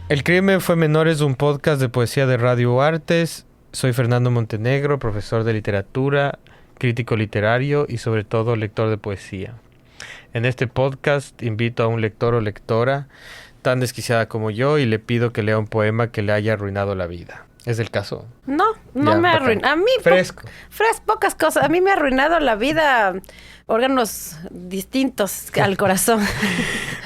El Crimen fue menor es un podcast de poesía de Radio Artes. Soy Fernando Montenegro, profesor de literatura, crítico literario y sobre todo lector de poesía. En este podcast invito a un lector o lectora tan desquiciada como yo y le pido que lea un poema que le haya arruinado la vida. ¿Es el caso? No me ha arruinado. A mí fresco. Pocas cosas. A mí me ha arruinado la vida órganos distintos al corazón.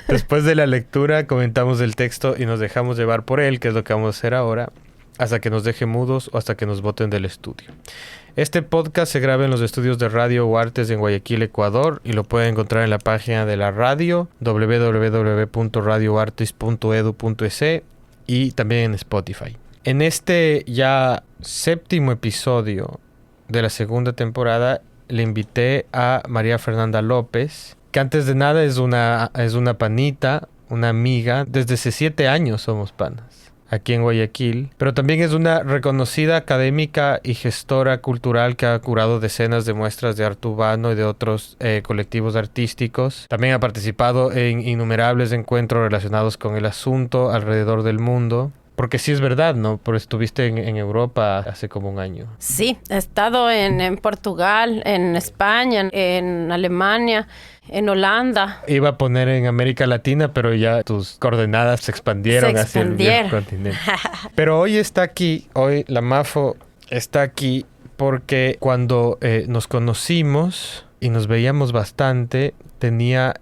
Después de la lectura comentamos el texto y nos dejamos llevar por él, que es lo que vamos a hacer ahora, hasta que nos deje mudos o hasta que nos boten del estudio. Este podcast se graba en los estudios de Radio Artes en Guayaquil, Ecuador, y lo pueden encontrar en la página de la radio, www.radioartes.edu.es, y también en Spotify. En este ya 7º episodio de la segunda temporada le invité a María Fernanda López, que antes de nada es una panita, una amiga. Desde hace 7 años somos panas aquí en Guayaquil, pero también es una reconocida académica y gestora cultural que ha curado decenas de muestras de arte urbano y de otros colectivos artísticos. También ha participado en innumerables encuentros relacionados con el asunto alrededor del mundo. Porque sí es verdad, ¿no? Pero estuviste en Europa hace como un año. Sí, he estado en Portugal, en España, en Alemania, en Holanda. Iba a poner en América Latina, pero ya tus coordenadas se expandieron hacia el viejo continente. Pero hoy está aquí, hoy la Mafo está aquí porque cuando nos conocimos y nos veíamos bastante, tenía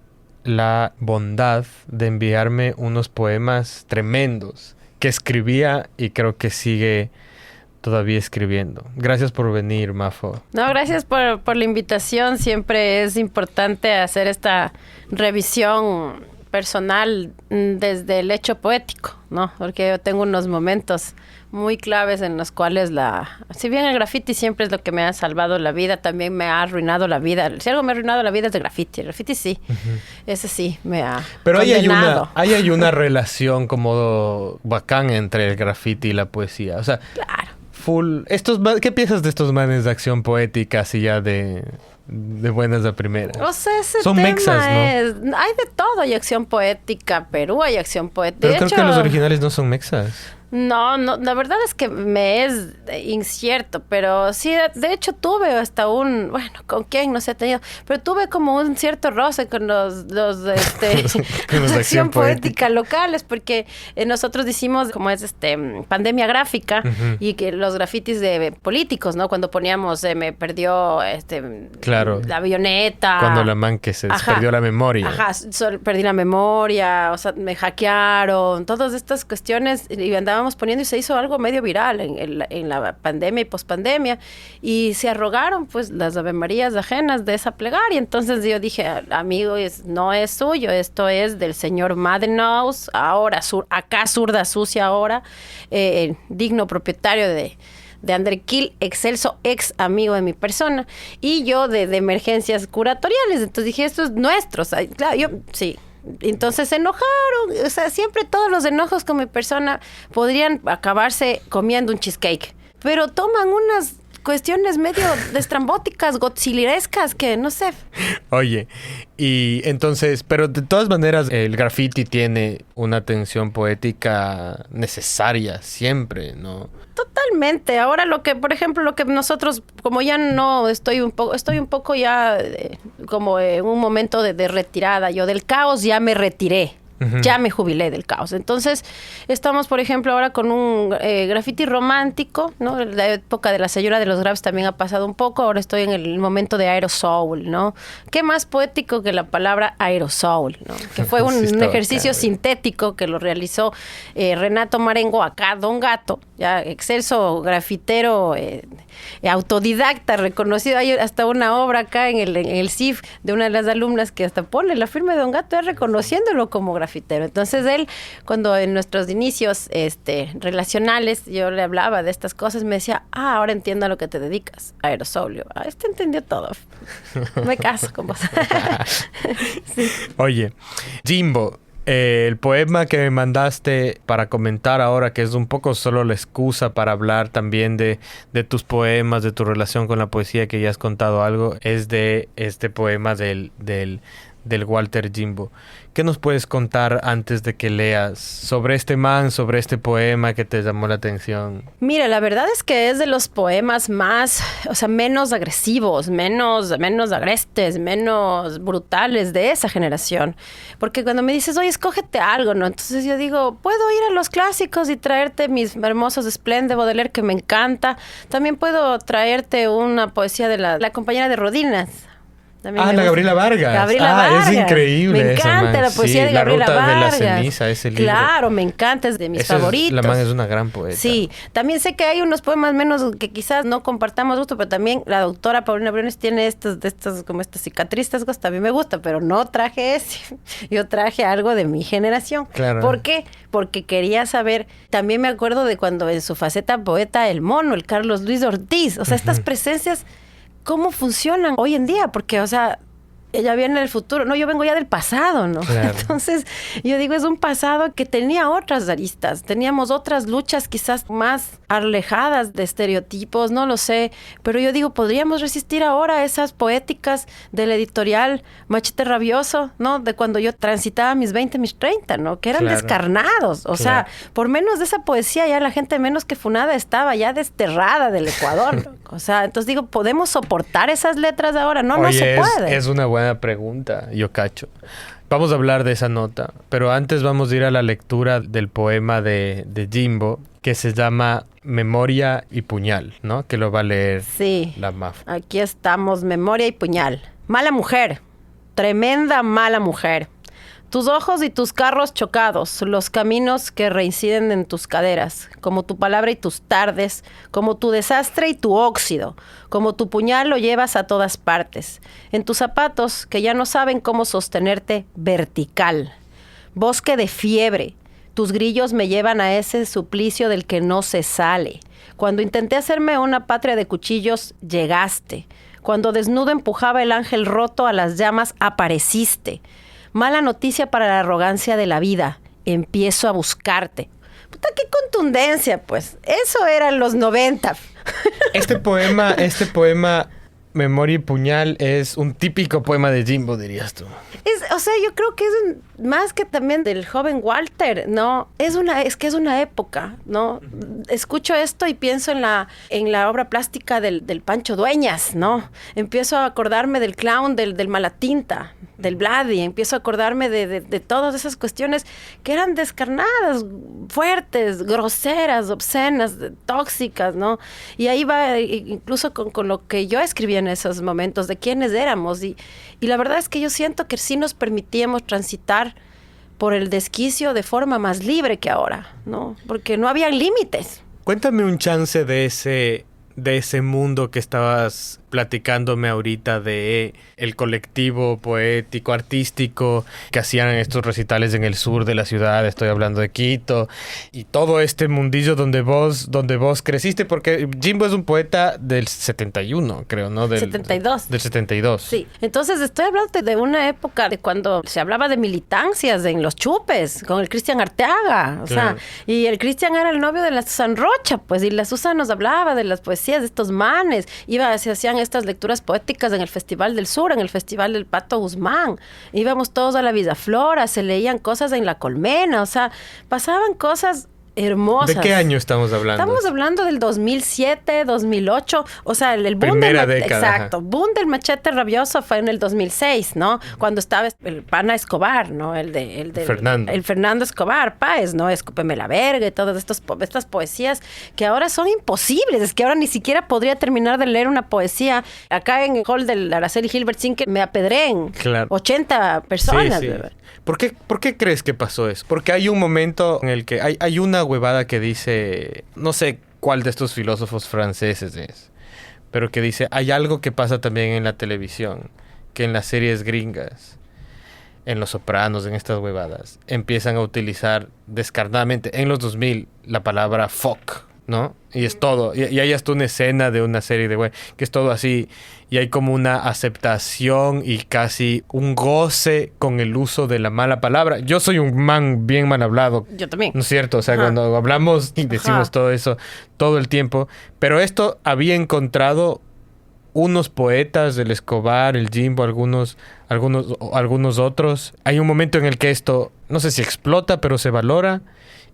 la bondad de enviarme unos poemas tremendos que escribía y creo que sigue todavía escribiendo. Gracias por venir, Mafo. No, gracias por la invitación. Siempre es importante hacer esta revisión personal desde el hecho poético, ¿no? Porque yo tengo unos momentos muy claves en los cuales si bien el graffiti siempre es lo que me ha salvado la vida, también me ha arruinado la vida. Si algo me ha arruinado la vida es de graffiti. El graffiti sí. Uh-huh. Ese sí me ha condenado. Ahí hay una relación como bacán entre el graffiti y la poesía. O sea, claro. Full. ¿Qué piensas de estos manes de acción poética así ya de buenas a primeras? O sea, son tema mexas, ¿no? Hay de todo. Hay acción poética. Perú hay acción poética. Pero creo que los originales no son mexas. No, la verdad es que me es incierto, pero sí, de hecho tuve hasta bueno, ¿con quién? No sé, he tenido, pero tuve como un cierto roce con los acción poética locales, porque nosotros hicimos como es pandemia gráfica, uh-huh, y que los grafitis de políticos, ¿no? Cuando poníamos me perdió claro, la avioneta. Cuando la man que se perdió la memoria. Ajá, perdí la memoria, o sea, me hackearon, todas estas cuestiones y andábamos poniendo y se hizo algo medio viral en la pandemia y pospandemia y se arrogaron pues las Ave Marías ajenas de esa plegaria. Entonces yo dije, amigo, no es suyo, esto es del señor Madenhaus, ahora acá zurda sucia ahora, digno propietario de André Kill, excelso ex amigo de mi persona, y yo de emergencias curatoriales. Entonces dije, esto es nuestro. O sea, claro, yo sí. Entonces se enojaron, o sea, siempre todos los enojos con mi persona podrían acabarse comiendo un cheesecake, pero toman unas cuestiones medio destrambóticas, godzillerescas, que no sé. Oye, y entonces, pero de todas maneras el graffiti tiene una tensión poética necesaria siempre, ¿no? Totalmente. Ahora por ejemplo, lo que nosotros, como ya no estoy un poco ya como en un momento de retirada, yo del caos ya me retiré. Uh-huh. Ya me jubilé del caos. Entonces, estamos, por ejemplo, ahora con un graffiti romántico, ¿no? La época de la señora de los graves también ha pasado un poco. Ahora estoy en el momento de aerosoul, ¿no? ¿Qué más poético que la palabra aerosoul, ¿no? Que fue un ejercicio sintético que lo realizó Renato Marengo, acá Don Gato, ya excelso grafitero, autodidacta, reconocido. Hay hasta una obra acá en el CIF de una de las alumnas que hasta pone la firma de Don Gato, reconociéndolo como grafitero. Entonces él, cuando en nuestros inicios relacionales yo le hablaba de estas cosas, me decía, ahora entiendo a lo que te dedicas, aerosolio. Entendió todo. Me caso con vos. Sí. Oye, Jimbo, el poema que me mandaste para comentar ahora, que es un poco solo la excusa para hablar también de tus poemas, de tu relación con la poesía, que ya has contado algo, es de este poema del del Walter Jimbo. ¿Qué nos puedes contar antes de que leas sobre este man, sobre este poema que te llamó la atención? Mira, la verdad es que es de los poemas más, o sea, menos agresivos, menos agrestes, menos brutales de esa generación. Porque cuando me dices, oye, escógete algo, ¿no? Entonces yo digo, puedo ir a los clásicos y traerte mis hermosos Esplén de Baudelaire, que me encanta. También puedo traerte una poesía de la compañera de Rodinas. La Gabriela Vargas. Vargas. Es increíble. Me encanta la poesía de Gabriela Vargas. La Ruta de la Ceniza, ese libro. Claro, me encanta, es de mis favoritos. La man es una gran poeta. Sí, también sé que hay unos poemas menos que quizás no compartamos gusto, pero también la doctora Paulina Briones tiene estas como estas cicatrices, también me gusta, pero no traje ese. Yo traje algo de mi generación. Claro. ¿Por qué? Porque quería saber, también me acuerdo de cuando en su faceta poeta, el mono, el Carlos Luis Ortiz, o sea, estas presencias, ¿cómo funcionan hoy en día? Porque, o sea, ella viene del futuro. No, yo vengo ya del pasado, ¿no? Claro. Entonces, yo digo, es un pasado que tenía otras aristas. Teníamos otras luchas quizás más alejadas de estereotipos, no lo sé. Pero yo digo, podríamos resistir ahora a esas poéticas del editorial Machete Rabioso, ¿no? De cuando yo transitaba mis 20, mis 30, ¿no? Que eran descarnados. O sea, por menos de esa poesía ya la gente menos que funada estaba ya desterrada del Ecuador. O sea, entonces digo, ¿podemos soportar esas letras ahora? No, no se puede. Es una buena pregunta, yo cacho. Vamos a hablar de esa nota, pero antes vamos a ir a la lectura del poema de Jimbo, que se llama Memoria y Puñal, ¿no? Que lo va a leer la Maf. Aquí estamos, Memoria y Puñal. Mala mujer, tremenda mala mujer. Tus ojos y tus carros chocados, los caminos que reinciden en tus caderas, como tu palabra y tus tardes, como tu desastre y tu óxido, como tu puñal lo llevas a todas partes, en tus zapatos que ya no saben cómo sostenerte vertical. Bosque de fiebre, tus grillos me llevan a ese suplicio del que no se sale. Cuando intenté hacerme una patria de cuchillos, llegaste. Cuando desnudo empujaba el ángel roto a las llamas, apareciste. Mala noticia para la arrogancia de la vida. Empiezo a buscarte. Puta, qué contundencia, pues. Eso eran los 90. Este poema, Memoria y Puñal, es un típico poema de Jimbo, dirías tú. O sea, yo creo que es más que también del joven Walter, ¿no? Es que es una época, ¿no? Escucho esto y pienso en la obra plástica del Pancho Dueñas, ¿no? Empiezo a acordarme del clown, del Malatinta, del Vladi, empiezo a acordarme de todas esas cuestiones que eran descarnadas, fuertes, groseras, obscenas, tóxicas, ¿no? Y ahí va incluso con lo que yo escribí en esos momentos, de quiénes éramos. Y la verdad es que yo siento que sí nos permitíamos transitar por el desquicio de forma más libre que ahora, ¿no? Porque no habían límites. Cuéntame un chance de ese mundo que estabas platicándome ahorita, de el colectivo poético, artístico, que hacían estos recitales en el sur de la ciudad, estoy hablando de Quito, y todo este mundillo donde vos creciste, porque Jimbo es un poeta del 71, creo, ¿no? Del 72. Del 72. Sí, entonces estoy hablando de una época de cuando se hablaba de militancias en los chupes, con el Cristian Arteaga, o sea, y el Cristian era el novio de la Susan Rocha, pues, y la Susan nos hablaba de las poesías de estos manes, se hacían estas lecturas poéticas en el Festival del Sur, en el Festival del Pato Guzmán. Íbamos todos a la Villaflora, se leían cosas en La Colmena, o sea, pasaban cosas hermosas. ¿De qué año estamos hablando? Estamos hablando del 2007, 2008, o sea, el boom primera década. Exacto, boom del Machete Rabioso fue en el 2006, ¿no? Cuando estaba el pana Escobar, ¿no? El Fernando. El Fernando Escobar Páez, ¿no? Escúpeme la verga y todas estas poesías que ahora son imposibles, es que ahora ni siquiera podría terminar de leer una poesía acá en el hall del Araceli Gilbert sin que me apedreen 80 personas. Sí, sí. ¿Por qué crees que pasó eso? Porque hay un momento en el que hay una huevada que dice, no sé cuál de estos filósofos franceses es, pero que dice, hay algo que pasa también en la televisión, que en las series gringas, en Los Sopranos, en estas huevadas, empiezan a utilizar descaradamente, en los 2000, la palabra fuck, ¿no? Y es todo. Y hay hasta una escena de una serie de güey que es todo así. Y hay como una aceptación y casi un goce con el uso de la mala palabra. Yo soy un man bien mal hablado. Yo también. ¿No es cierto? O sea, cuando hablamos y decimos todo eso todo el tiempo. Pero esto había encontrado unos poetas, el Escobar, el Jimbo, algunos otros. Hay un momento en el que esto, no sé si explota, pero se valora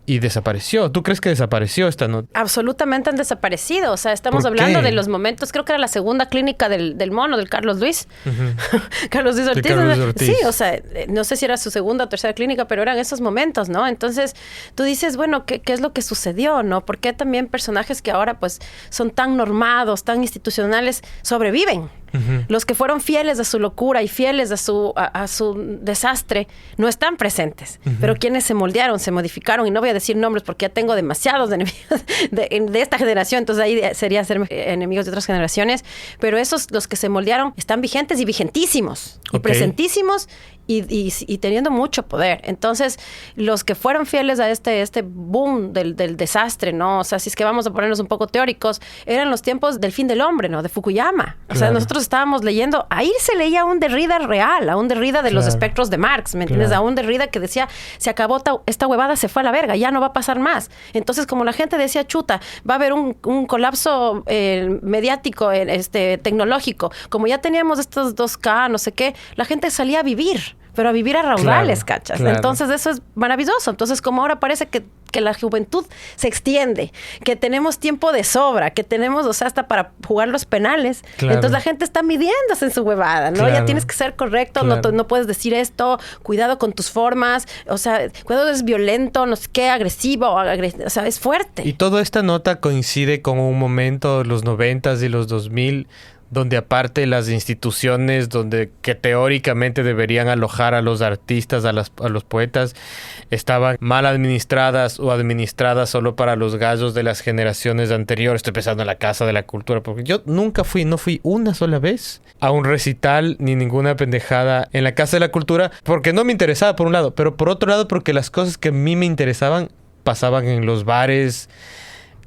y desapareció. ¿Tú crees que desapareció esta nota? Absolutamente han desaparecido. O sea, estamos hablando de los momentos, creo que era la segunda clínica del mono, del Carlos Luis. Uh-huh. Carlos Luis Ortiz. Carlos Ortiz. Sí, o sea, no sé si era su segunda o tercera clínica, pero eran esos momentos, ¿no? Entonces, tú dices, bueno, ¿qué es lo que sucedió, no? ¿Por qué también personajes que ahora, pues, son tan normados, tan institucionales, sobreviven? Uh-huh. Los que fueron fieles a su locura y fieles a su desastre no están presentes. Uh-huh. Pero quienes se moldearon, se modificaron, y no voy a decir nombres porque ya tengo demasiados enemigos de esta generación, entonces ahí sería ser enemigos de otras generaciones, pero esos, los que se moldearon, están vigentes y vigentísimos, y presentísimos, y teniendo mucho poder. Entonces, los que fueron fieles a este boom del desastre, ¿no? O sea, si es que vamos a ponernos un poco teóricos, eran los tiempos del fin del hombre, ¿no? De Fukuyama. O sea, nosotros estábamos leyendo, ahí se leía un Derrida real, a un Derrida de los espectros de Marx, ¿me entiendes? A un Derrida que decía, se acabó esta huevada, se fue a la verga, ya no va a pasar más. Entonces, como la gente decía, chuta, va a haber un colapso mediático, tecnológico, como ya teníamos estos 2K, no sé qué, la gente salía a vivir, pero a vivir a raudales, ¿cachas? Claro. Entonces eso es maravilloso. Entonces, como ahora parece que la juventud se extiende, que tenemos tiempo de sobra, que tenemos, o sea, hasta para jugar los penales. Claro. Entonces la gente está midiéndose en su huevada, ¿no? Claro. Ya tienes que ser correcto, claro. no puedes decir esto, cuidado con tus formas, o sea, cuidado, es violento, no sé qué, agresivo, o sea, es fuerte. Y toda esta nota coincide con un momento, los 90s y los 2000, donde aparte las instituciones que teóricamente deberían alojar a los artistas, a los poetas, estaban mal administradas o administradas solo para los gallos de las generaciones anteriores. Estoy pensando en la Casa de la Cultura, porque yo no fui una sola vez a un recital ni ninguna pendejada en la Casa de la Cultura, porque no me interesaba por un lado, pero por otro lado porque las cosas que a mí me interesaban pasaban en los bares.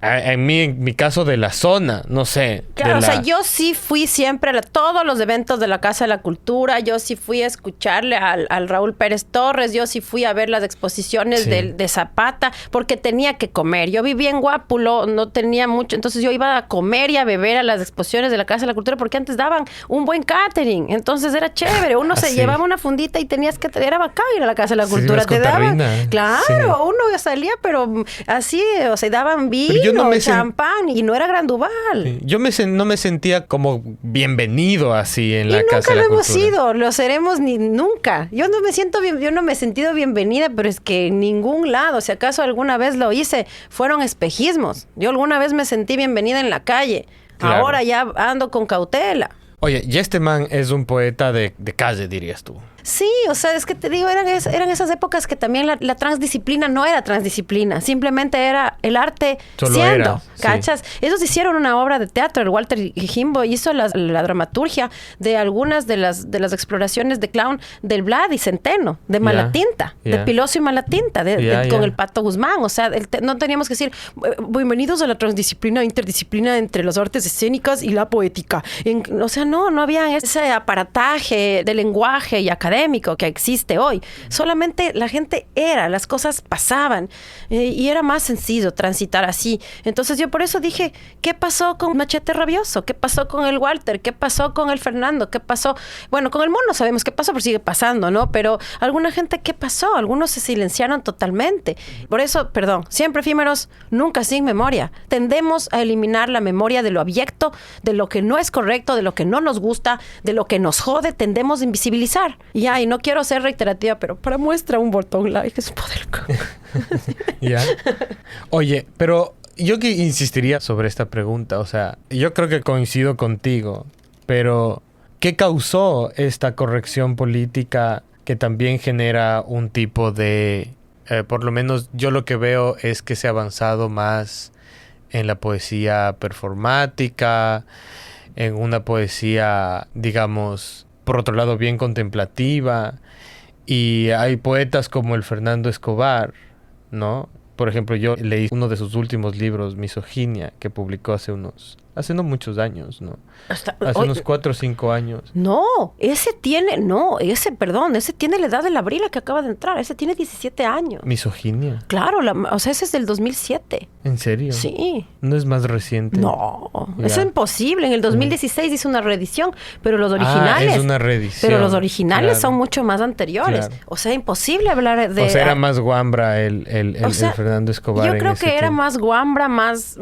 En mi caso, de la zona, no sé. Claro, o sea, yo sí fui siempre a todos los eventos de la Casa de la Cultura, yo sí fui a escucharle al Raúl Pérez Torres, yo sí fui a ver las exposiciones de Zapata, porque tenía que comer. Yo vivía en Guápulo, no tenía mucho, entonces yo iba a comer y a beber a las exposiciones de la Casa de la Cultura, porque antes daban un buen catering, entonces era chévere, uno se llevaba una fundita y tenías que, era bacán ir a la Casa de la Cultura, te daban, claro, uno salía, pero así, o sea, daban vino, champán, y no era Gran Duval. Sí. Yo no me sentía como bienvenido así en la Casa de la Cultura. Y nunca lo hemos sido, lo seremos nunca. Yo no me he sentido bienvenida, pero es que en ningún lado, si acaso alguna vez lo hice, fueron espejismos. Yo alguna vez me sentí bienvenida en la calle. Claro. Ahora ya ando con cautela. Oye, y este man es un poeta de calle, dirías tú. Sí, o sea, es que te digo, eran esas épocas que también la transdisciplina no era transdisciplina, simplemente era el arte solo siendo, era, ¿cachas? Sí. Ellos hicieron una obra de teatro, el Walter Jimbo hizo la dramaturgia de algunas de las exploraciones de clown del Vlad y Centeno, de Malatinta, de Piloso y Malatinta, con el Pato Guzmán, o sea, no teníamos que decir, bienvenidos a la transdisciplina, interdisciplina entre las artes escénicas y la poética. O sea, no había ese aparataje de lenguaje y académico que existe hoy. Solamente la gente las cosas pasaban y era más sencillo transitar así. Entonces yo por eso dije, ¿qué pasó con Machete Rabioso? ¿Qué pasó con el Walter? ¿Qué pasó con el Fernando? ¿Qué pasó? Bueno, con el mono sabemos qué pasó, pero sigue pasando, ¿no? Pero alguna gente, ¿qué pasó? Algunos se silenciaron totalmente. Por eso, perdón, siempre efímeros, nunca sin memoria. Tendemos a eliminar la memoria de lo abyecto, de lo que no es correcto, de lo que no nos gusta, de lo que nos jode, tendemos a invisibilizar. Y no quiero ser reiterativa, pero para muestra un botón like es poder. Ya. Oye, pero yo que insistiría sobre esta pregunta, o sea, yo creo que coincido contigo, pero ¿qué causó esta corrección política que también genera un tipo de, por lo menos yo lo que veo es que se ha avanzado más en la poesía performática, en una poesía, digamos, por otro lado, bien contemplativa, y hay poetas como el Fernando Escobar, ¿no? Por ejemplo, yo leí uno de sus últimos libros, Misoginia, que publicó hace hace no muchos años, ¿no? Hace unos 4 o 5 años. No, ese tiene la edad de la Brila que acaba de entrar. Ese tiene 17 años. Misoginia. Claro, o sea, ese es del 2007. ¿En serio? Sí. ¿No es más reciente? No, eso es imposible. En el 2016 hizo una reedición, pero los originales... es una reedición. Pero los originales son mucho más anteriores. Claro. O sea, imposible hablar de... O sea, era más guambra el Fernando Escobar. Yo creo que era más guambra, más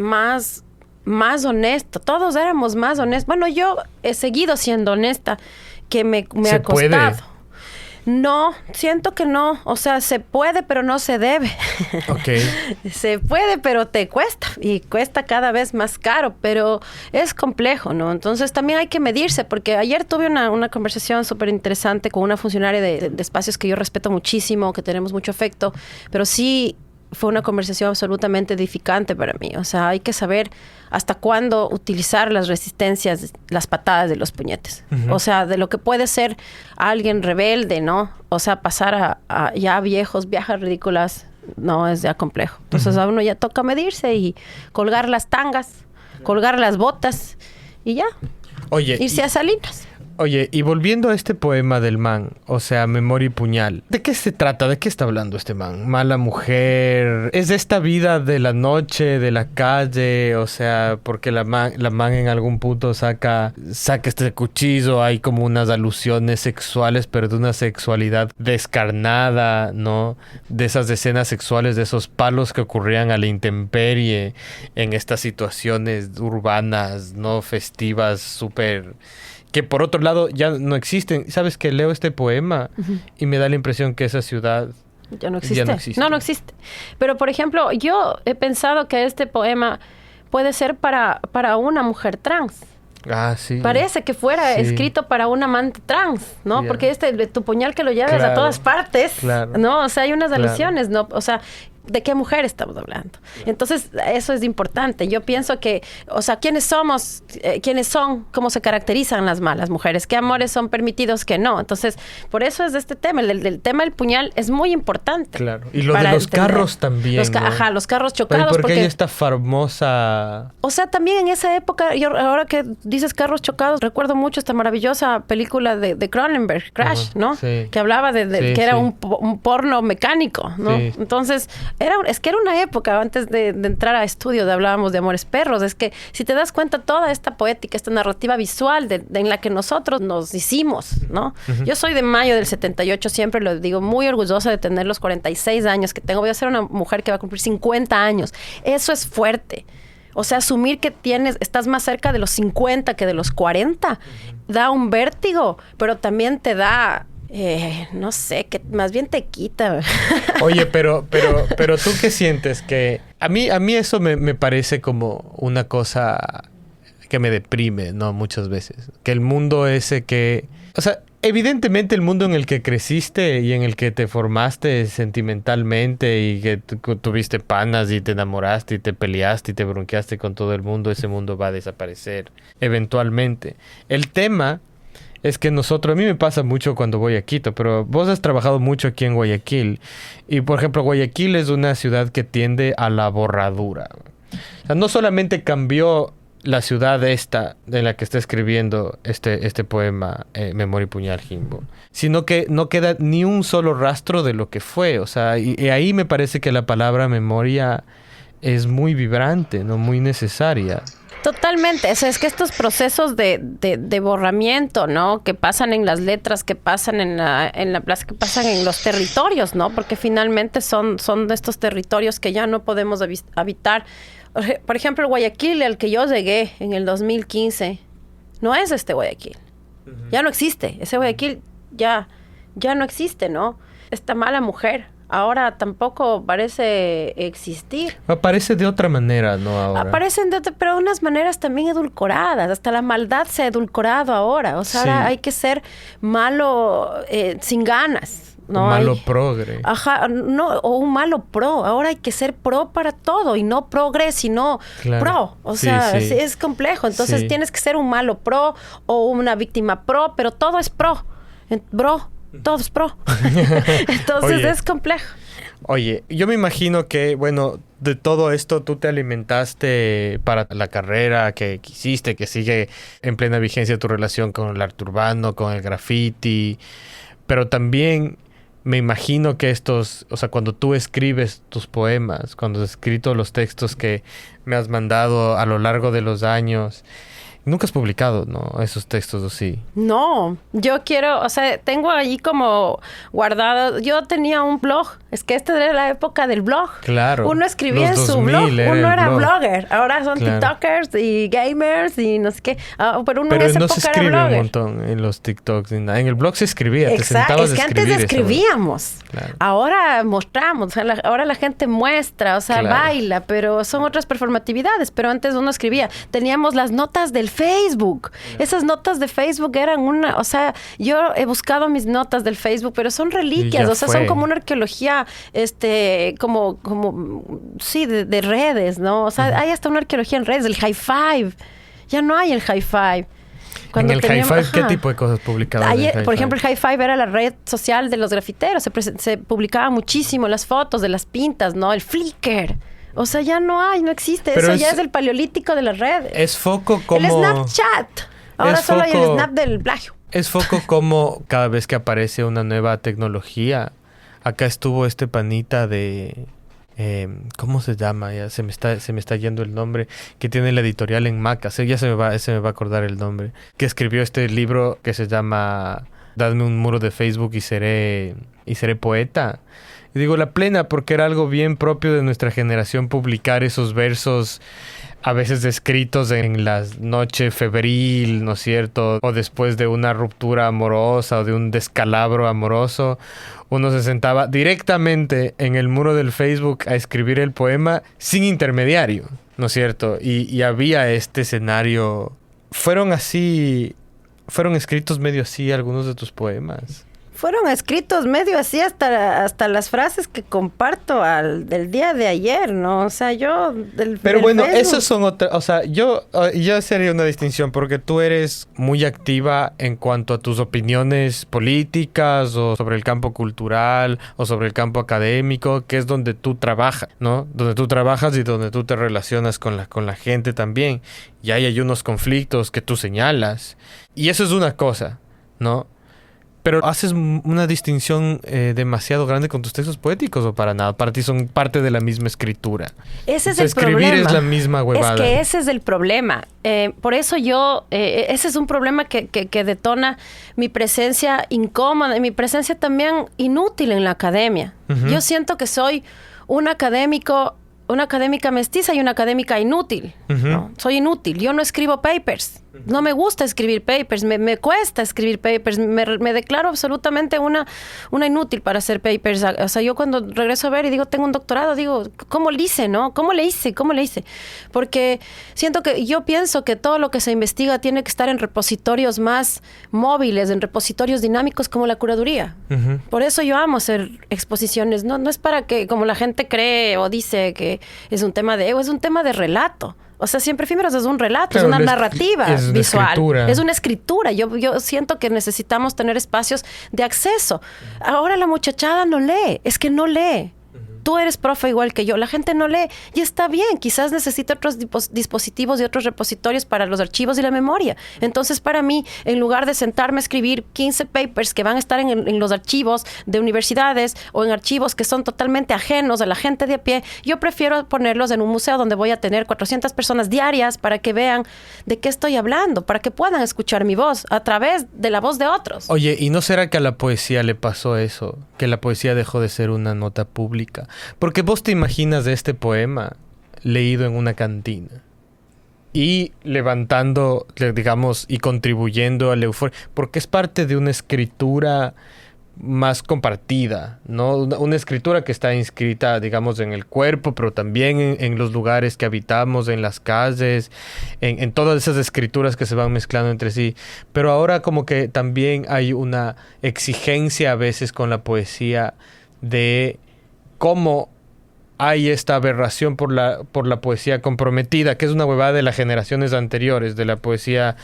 honesto. Todos éramos más honestos. Bueno, yo he seguido siendo honesta, que me ha costado. ¿Puede? No, siento que no. O sea, se puede, pero no se debe. Okay. Se puede, pero te cuesta. Y cuesta cada vez más caro, pero es complejo, ¿no? Entonces también hay que medirse, porque ayer tuve una conversación súper interesante con una funcionaria de espacios que yo respeto muchísimo, que tenemos mucho afecto, pero sí fue una conversación absolutamente edificante para mí. O sea, hay que saber hasta cuándo utilizar las resistencias, las patadas de los puñetes. Uh-huh. O sea, de lo que puede ser alguien rebelde, ¿no? O sea, pasar a ya viejas ridículas, no, es ya complejo. Entonces, a uno ya toca medirse y colgar las tangas, colgar las botas y ya. Oye, irse a Salinas. Oye, y volviendo a este poema del man, o sea, Memoria y Puñal, ¿de qué se trata? ¿De qué está hablando este man? ¿Mala mujer? ¿Es de esta vida de la noche, de la calle? O sea, porque la man en algún punto saca este cuchillo, hay como unas alusiones sexuales, pero de una sexualidad descarnada, ¿no? De esas escenas sexuales, de esos palos que ocurrían a la intemperie en estas situaciones urbanas, ¿no? Festivas, súper... que por otro lado ya no existen. ¿Sabes que leo este poema y me da la impresión que esa ciudad ya no existe? No existe. Pero, por ejemplo, yo he pensado que este poema puede ser para una mujer trans. Ah, sí. Parece que fuera escrito para una amante trans, ¿no? Yeah. Porque tu puñal que lo lleves a todas partes, ¿no? O sea, hay unas alusiones, ¿no? O sea, ¿de qué mujer estamos hablando? Entonces, eso es importante. Yo pienso que, o sea, ¿quiénes somos? ¿Quiénes son? ¿Cómo se caracterizan las malas mujeres? ¿Qué amores son permitidos? ¿Qué no? Entonces, por eso es de este tema. El tema del puñal es muy importante. Claro. Y lo de los entender. Carros también, ¿no? Ajá, los carros chocados. ¿Por qué hay esta famosa...? O sea, también en esa época, ahora que dices carros chocados, recuerdo mucho esta maravillosa película de Cronenberg, Crash, ¿no? Sí. Que hablaba de que era un porno mecánico, ¿no? Sí. Entonces... Es que era una época, antes de entrar a estudio, hablábamos de Amores Perros. Es que si te das cuenta, toda esta poética, esta narrativa visual en la que nosotros nos hicimos, ¿no? Uh-huh. Yo soy de mayo del 78, siempre lo digo, muy orgullosa de tener los 46 años que tengo. Voy a ser una mujer que va a cumplir 50 años. Eso es fuerte. O sea, asumir que estás más cerca de los 50 que de los 40, uh-huh, da un vértigo, pero también te da... no sé, que más bien te quita. Oye, pero ¿tú qué sientes? Que a mí eso me parece como una cosa que me deprime, ¿no? Muchas veces. Que el mundo ese que... O sea, evidentemente el mundo en el que creciste y en el que te formaste sentimentalmente y que tuviste panas y te enamoraste y te peleaste y te bronqueaste con todo el mundo, ese mundo va a desaparecer eventualmente. El tema... es que a mí me pasa mucho cuando voy a Quito, pero vos has trabajado mucho aquí en Guayaquil. Y, por ejemplo, Guayaquil es una ciudad que tiende a la borradura. O sea, no solamente cambió la ciudad esta en la que está escribiendo este poema, Memoria y Puñal, Jimbo, sino que no queda ni un solo rastro de lo que fue. O sea, y ahí me parece que la palabra memoria es muy vibrante, ¿no? Muy necesaria. Totalmente, o sea, es que estos procesos de borramiento, ¿no? Que pasan en las letras, que pasan en la plaza, que pasan en los territorios, ¿no? Porque finalmente son de estos territorios que ya no podemos habitar. Por ejemplo, el Guayaquil al que yo llegué en el 2015, no es este Guayaquil. Uh-huh. Ya no existe, ese Guayaquil ya no existe, ¿no? Esta mala mujer ahora tampoco parece existir. Aparece de otra manera, ¿no? Ahora. Aparecen pero de unas maneras también edulcoradas. Hasta la maldad se ha edulcorado ahora. O sea, sí, ahora hay que ser malo sin ganas, ¿no? Un malo progre. Ajá, no, o un malo pro. Ahora hay que ser pro para todo y no progre, sino pro. O sea, es complejo. Entonces tienes que ser un malo pro o una víctima pro, pero todo es pro. Bro. Todo es pro. Entonces es complejo. Oye, yo me imagino que, bueno, de todo esto tú te alimentaste para la carrera que quisiste, que sigue en plena vigencia tu relación con el arte urbano, con el graffiti, pero también me imagino que cuando tú escribes tus poemas, cuando has escrito los textos que me has mandado a lo largo de los años, nunca has publicado, ¿no? Esos textos, ¿o sí? No, yo quiero, tengo ahí como guardado. Yo tenía un blog. Es que esta era la época del blog. Claro. Uno escribía en su blog. Uno era blogger. Ahora son claro. TikTokers y gamers y no sé qué. Pero uno pero en esa no época se escribe era blogger. un montón en los TikToks. En el blog se escribía. Exacto. Te sentabas es que a escribir. Antes escribíamos. Claro. Ahora mostramos. Ahora la gente muestra, claro. Baila, pero son otras performatividades. Pero antes uno escribía. Teníamos las notas del Facebook. Esas notas de Facebook eran yo he buscado mis notas del Facebook, pero son reliquias, son como una arqueología, de redes, ¿no? Hay hasta una arqueología en redes, el high five. Ya no hay el high five. En el high five, ¿qué tipo de cosas publicaban? Por ejemplo, el high five era la red social de los grafiteros. Se publicaban muchísimo las fotos de las pintas, ¿no? El Flickr. Ya no existe. Pero eso ya es el paleolítico de las redes. Es foco como... El Snapchat. Ahora solo hay el Snap del plagio. Es foco como cada vez que aparece una nueva tecnología. Acá estuvo este panita de... ¿cómo se llama? Ya se me está yendo el nombre. Que tiene la editorial en Maca. Ya se me va a acordar el nombre. Que escribió este libro que se llama... Dadme un muro de Facebook y seré poeta. Y digo la plena porque era algo bien propio de nuestra generación publicar esos versos a veces escritos en la noche febril, ¿no es cierto? O después de una ruptura amorosa o de un descalabro amoroso. Uno se sentaba directamente en el muro del Facebook a escribir el poema sin intermediario, ¿no es cierto? Y había este escenario. Fueron escritos medio así algunos de tus poemas. Fueron escritos medio así hasta las frases que comparto del día de ayer, ¿no? Pero bueno, esos son otras... yo haría una distinción porque tú eres muy activa en cuanto a tus opiniones políticas o sobre el campo cultural o sobre el campo académico, que es donde tú trabajas, ¿no? Donde tú trabajas y donde tú te relacionas con la gente también. Y ahí hay unos conflictos que tú señalas. Y eso es una cosa, ¿no? Pero haces una distinción demasiado grande con tus textos poéticos o para nada. Para ti son parte de la misma escritura. Ese es el problema. Escribir es la misma huevada. Es que ese es el problema. Por eso ese es un problema que detona mi presencia incómoda y mi presencia también inútil en la academia. Uh-huh. Yo siento que soy una académica mestiza y una académica inútil. Uh-huh. ¿No? Soy inútil. Yo no escribo papers. No me gusta escribir papers. Me cuesta escribir papers. Me declaro absolutamente una inútil para hacer papers. Yo cuando regreso a ver y digo, tengo un doctorado, digo, ¿cómo le hice, no? ¿Cómo le hice? Porque yo pienso que todo lo que se investiga tiene que estar en repositorios más móviles, en repositorios dinámicos como la curaduría. Uh-huh. Por eso yo amo hacer exposiciones. No es para que, como la gente cree o dice que es un tema de ego, es un tema de relato. Siempre Efímeros es un relato, claro, es una narrativa visual. Escritura. Es una escritura. Yo siento que necesitamos tener espacios de acceso. Ahora la muchachada no lee, es que no lee. Tú eres profe igual que yo, la gente no lee y está bien, quizás necesita otros dispositivos y otros repositorios para los archivos y la memoria. Entonces, para mí, en lugar de sentarme a escribir 15 papers que van a estar en los archivos de universidades o en archivos que son totalmente ajenos a la gente de a pie, yo prefiero ponerlos en un museo donde voy a tener 400 personas diarias para que vean de qué estoy hablando, para que puedan escuchar mi voz a través de la voz de otros. Oye, ¿y no será que a la poesía le pasó eso? Que la poesía dejó de ser una nota pública. Porque vos te imaginas de este poema leído en una cantina y levantando, digamos, y contribuyendo a la euforia, porque es parte de una escritura más compartida, ¿no? Una escritura que está inscrita, digamos, en el cuerpo, pero también en los lugares que habitamos, en las calles, en todas esas escrituras que se van mezclando entre sí. Pero ahora como que también hay una exigencia a veces con la poesía de cómo hay esta aberración por la poesía comprometida, que es una huevada de las generaciones anteriores, de la poesía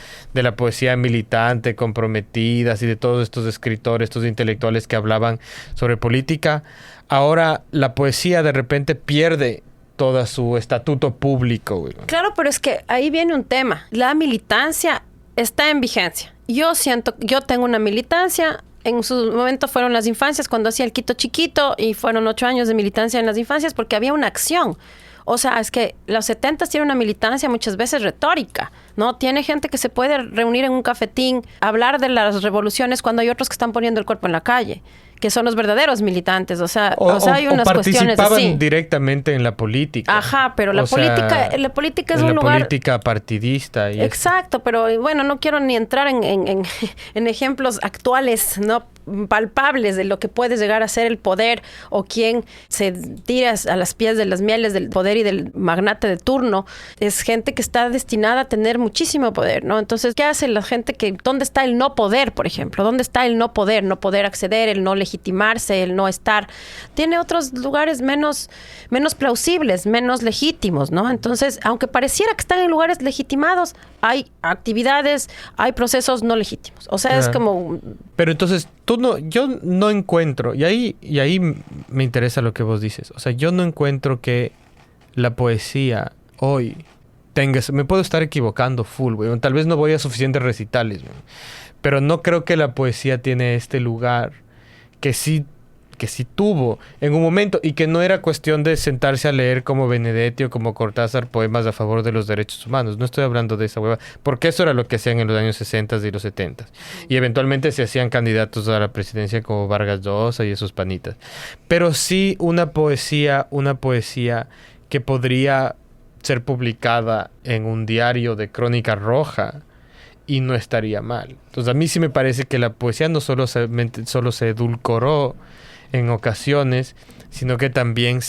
militante, comprometidas y de todos estos escritores, estos intelectuales que hablaban sobre política. Ahora la poesía de repente pierde todo su estatuto público, güey. Claro, pero es que ahí viene un tema. La militancia está en vigencia. Yo tengo una militancia. En su momento fueron las infancias, cuando hacía el Quito Chiquito, y fueron 8 años de militancia en las infancias porque había una acción. O sea, es que los 70 tienen una militancia muchas veces retórica, ¿no? Tiene gente que se puede reunir en un cafetín, hablar de las revoluciones cuando hay otros que están poniendo el cuerpo en la calle, que son los verdaderos militantes. O sea, hay unas cuestiones así. Participaban direcamente en la política. Ajá, pero la política es un lugar... La política partidista. Y exacto, pero bueno, no quiero ni entrar en ejemplos actuales, ¿no? Palpables de lo que puede llegar a ser el poder o quien se tira a las pies de las mieles del poder y del magnate de turno. Es gente que está destinada a tener muchísimo poder, ¿no? Entonces, ¿qué hace la gente dónde está el no poder, por ejemplo? ¿Dónde está el no poder acceder, el no legitimarse, el no estar? Tiene otros lugares menos plausibles, menos legítimos, ¿no? Entonces, aunque pareciera que están en lugares legitimados, hay actividades, hay procesos no legítimos. O sea, es como... Pero entonces, yo no encuentro, y ahí me interesa lo que vos dices. O sea, yo no encuentro que la poesía hoy me puedo estar equivocando full, güey. Tal vez no voy a suficientes recitales, güey. Pero no creo que la poesía tiene este lugar que sí tuvo en un momento, y que no era cuestión de sentarse a leer como Benedetti o como Cortázar poemas a favor de los derechos humanos. No estoy hablando de esa hueva, porque eso era lo que hacían en los años 60 y los 70. Y eventualmente se hacían candidatos a la presidencia como Vargas Llosa y esos panitas. Pero sí una poesía que podría ser publicada en un diario de crónica roja y no estaría mal. Entonces a mí sí me parece que la poesía no solo se edulcoró en ocasiones, sino que también